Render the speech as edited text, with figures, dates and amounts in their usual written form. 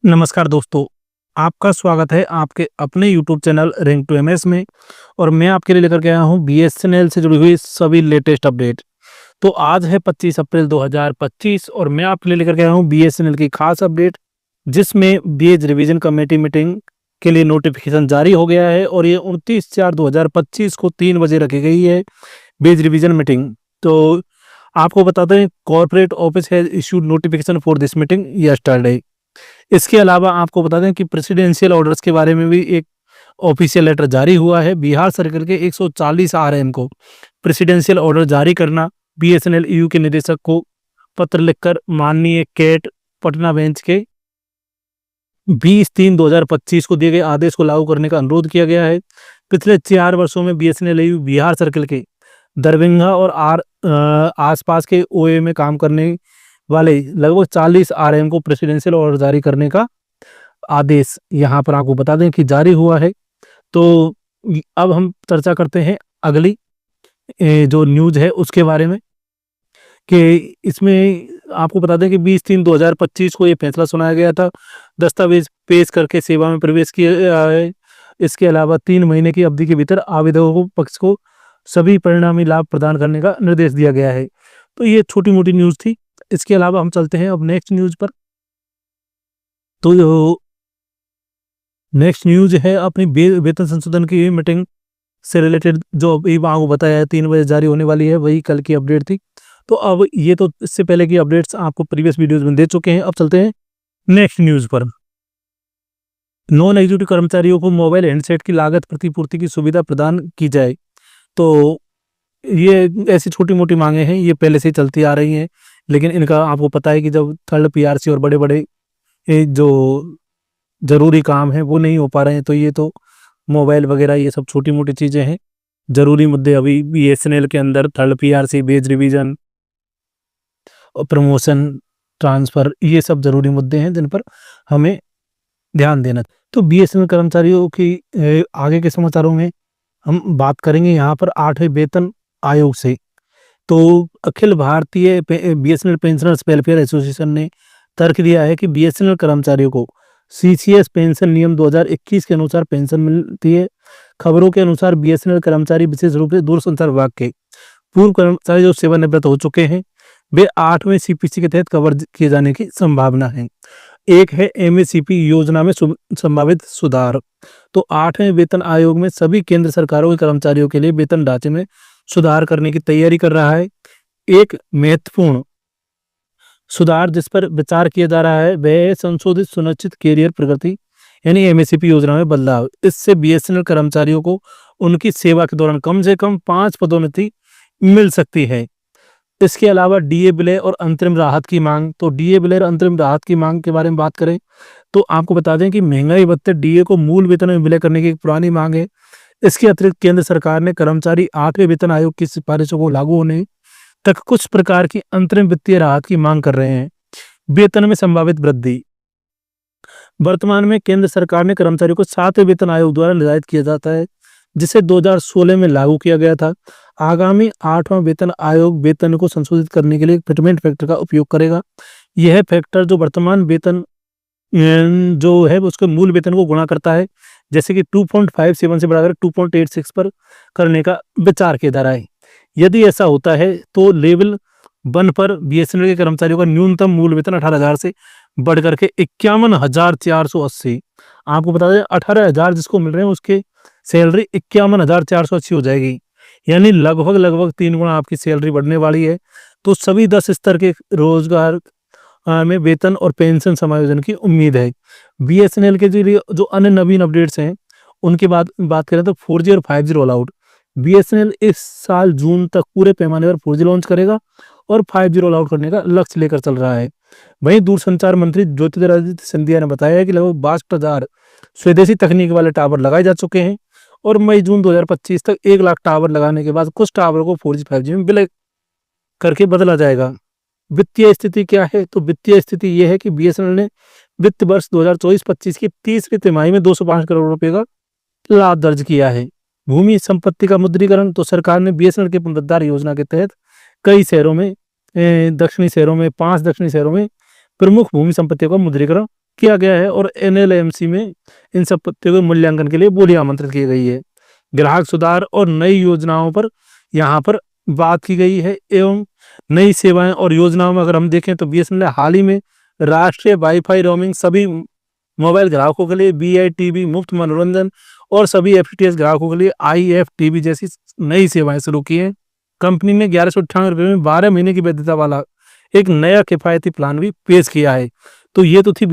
नमस्कार दोस्तों, आपका स्वागत है आपके अपने YouTube channel rank to MS में। और मैं आपके लिए लेकर के आया हूँ बीएसएनएल से जुड़ी हुई सभी लेटेस्ट अपडेट। तो आज है 25 अप्रैल 2025 और मैं आपके लिए लेकर के आया हूँ बीएसएनएल की खास अपडेट, जिसमें बेज रिवीजन कमेटी मीटिंग के लिए नोटिफिकेशन जारी हो गया है और ये 29/4/2025 को 3 बजे रखी गई है बेज रिवीजन मीटिंग। तो आपको बताते हैं, corporate office has issued notification for this meeting yesterday. इसके अलावा आपको बता दें कि प्रेसिडेंशियल ऑर्डर्स के बारे में भी एक ऑफिशियल लेटर जारी हुआ है। बिहार सर्कल के 140 आरएम को प्रेसिडेंशियल ऑर्डर जारी करना, बीएसएनएल ईयू के निदेशक को पत्र लिखकर माननीय केट पटना बेंच के 20/3/2025 को दिए गए आदेश को लागू करने का अनुरोध किया गया है। पिछले 4 वर्षों में बीएसएनएल ईयू बिहार सर्कल के दरभंगा और आसपास के ओए में काम करने वाले लगभग 40 आरएम को प्रेसिडेंशियल ऑर्डर जारी करने का आदेश यहाँ पर आपको बता दें कि जारी हुआ है। तो अब हम चर्चा करते हैं अगली जो न्यूज़ है उसके बारे में, कि इसमें आपको बता दें कि 20/3/2025 को ये फैसला सुनाया गया था। दस्तावेज पेश करके सेवा में प्रवेश किया है। इसके अलावा 3 महीने की अवधि के भीतर आवेदकों को पक्ष को सभी परिणामी लाभ प्रदान करने का निर्देश दिया गया है। तो ये छोटी मोटी न्यूज़ थी। इसके अलावा हम चलते हैं अब नेक्स्ट न्यूज़ पर। तो जो नेक्स्ट न्यूज़ है अपनी वेतन संशोधन की मीटिंग से रिलेटेड, जो अभी आपको बताया है 3 बजे जारी होने वाली है, वही कल की अपडेट थी। तो अब ये तो इससे पहले की अपडेट्स आपको प्रीवियस वीडियोस में दे चुके हैं। अब चलते हैं नेक्स्ट न्यूज़ पर। नॉन एग्जीक्यूटिव कर्मचारियों को मोबाइल हैंडसेट की लागत प्रतिपूर्ति की सुविधा प्रदान की जाए। तो ये ऐसी छोटी मोटी मांगे हैं, ये पहले से ही चलती आ रही हैं, लेकिन इनका आपको पता है कि जब थर्ड पीआरसी और बड़े बड़े जो ज़रूरी काम है वो नहीं हो पा रहे हैं, तो ये तो मोबाइल वगैरह ये सब छोटी मोटी चीज़ें हैं। ज़रूरी मुद्दे अभी बीएसएनएल के अंदर थर्ड पीआरसी, बेज रिवीजन और प्रमोशन, ट्रांसफ़र, ये सब ज़रूरी मुद्दे हैं जिन पर हमें ध्यान देना। तो बीएसएनएल कर्मचारियों की आगे के समाचारों में हम बात करेंगे यहाँ पर 8वें वेतन आयोग से। तो Akhil Bharatiya BSNL pensioners welfare association ने तर्क दिया है कि बीएसएनएल कर्मचारियों को सीसीएस पेंशन नियम 2021 के अनुसार पेंशन मिलती है। खबरों के अनुसार बीएसएनएल कर्मचारी, विशेष रूप से दूरसंचार विभाग के पूर्व कर्मचारी जो सेवानिवृत्त हो चुके हैं, वे 8वें सीपीसी के तहत कवर किए जाने की संभावना है। एक है एमएसीपी योजना में संभावित सुधार। तो 8वें वेतन आयोग में सभी केंद्र सरकारों के कर्मचारियों के लिए वेतन ढांचे में सुधार करने की तैयारी कर रहा है। एक महत्वपूर्ण सुधार जिस पर विचार किया जा रहा है वह है संशोधित सुनिश्चित कैरियर प्रगति, यानी एमएसीपी योजना में बदलाव। इससे बीएसएनएल कर्मचारियों को उनकी सेवा के दौरान कम से कम 5 पदोन्नति मिल सकती है। इसके अलावा डीए विलय और अंतरिम राहत की मांग। तो डीए विलय और अंतरिम राहत की मांग के बारे में बात करें तो आपको बता दें कि महंगाई भत्ते डीए को मूल वेतन में विलय करने की एक पुरानी मांग है। इसके अतिरिक्त केंद्र सरकार ने कर्मचारी 8वें वेतन आयोग की सिफारिशों को लागू होने तक कुछ प्रकार की अंतरिम वित्तीय राहत की मांग कर रहे हैं। वेतन में संभावित वृद्धि। वर्तमान में केंद्र सरकार ने कर्मचारियों को 7वें वेतन आयोग द्वारा निर्धारित किया जाता है, जिसे 2016 में लागू किया गया था। आगामी 8वां वेतन आयोग वेतन को संशोधित करने के लिए फिटमेंट फैक्टर का उपयोग करेगा। यह फैक्टर जो वर्तमान वेतन जो है उसके मूल वेतन को गुणा करता है, जैसे कि 2.57 से बढ़ाकर 2.86 पर करने का विचार किया जा रहा है। यदि ऐसा होता है तो लेवल 1 पर बीएसएनएल के कर्मचारियों का न्यूनतम मूल वेतन 18,000 से बढ़ करके 51,480, आपको बता दें 18,000 जिसको मिल रहे हैं उसके सैलरी 51,480 हो जाएगी, यानी लगभग 3 गुना आपकी सैलरी बढ़ने वाली है। तो सभी 10 स्तर के रोजगार में वेतन और पेंशन समायोजन की उम्मीद है। बीएसएनएल के जो अन्य नवीन अपडेट्स हैं उनकी बात करें तो 4G और 5G रोल आउट। बीएसएनएल इस साल जून तक पूरे पैमाने पर 4G लॉन्च करेगा और 5G रोल आउट करने का लक्ष्य लेकर चल रहा है। वहीं दूरसंचार मंत्री ज्योतिरादित्य सिंधिया ने बताया है कि लगभग 62,000 स्वदेशी तकनीक वाले टावर लगाए जा चुके हैं और मई-जून 2025 तक 1 लाख टावर लगाने के बाद कुछ टावर को 4G 5G में विलय करके बदला जाएगा। वित्तीय स्थिति क्या है? तो वित्तीय स्थिति यह है कि बीएसएनएल ने वित्त वर्ष 2024-25 की तीसरी तिमाही में 205 करोड़ रुपए का लाभ दर्ज किया है। भूमि संपत्ति का मुद्रीकरण। तो सरकार ने बीएसएनएल के पुनरुद्धार योजना के तहत कई शहरों में, दक्षिणी शहरों में 5 दक्षिणी शहरों में प्रमुख भूमि संपत्तियों का मुद्रीकरण किया गया है और एनएलएमसी में इन सब पत्तियों के मूल्यांकन के लिए बोली आमंत्रित की गई है। ग्राहक सुधार और नई योजनाओं पर यहाँ पर बात की गई है एवं नई सेवाएं और योजनाओं में अगर हम देखें तो बीएसएनएल ने हाल ही में राष्ट्रीय वाईफाई रोमिंग सभी मोबाइल ग्राहकों के लिए, BITV मुफ्त मनोरंजन और सभी FTTH ग्राहकों के लिए IFTV जैसी नई सेवाएं शुरू की हैं। कंपनी ने 1198 में 12 महीने की वैधता वाला एक नया किफायती प्लान भी पेश किया है। तो ये तो थी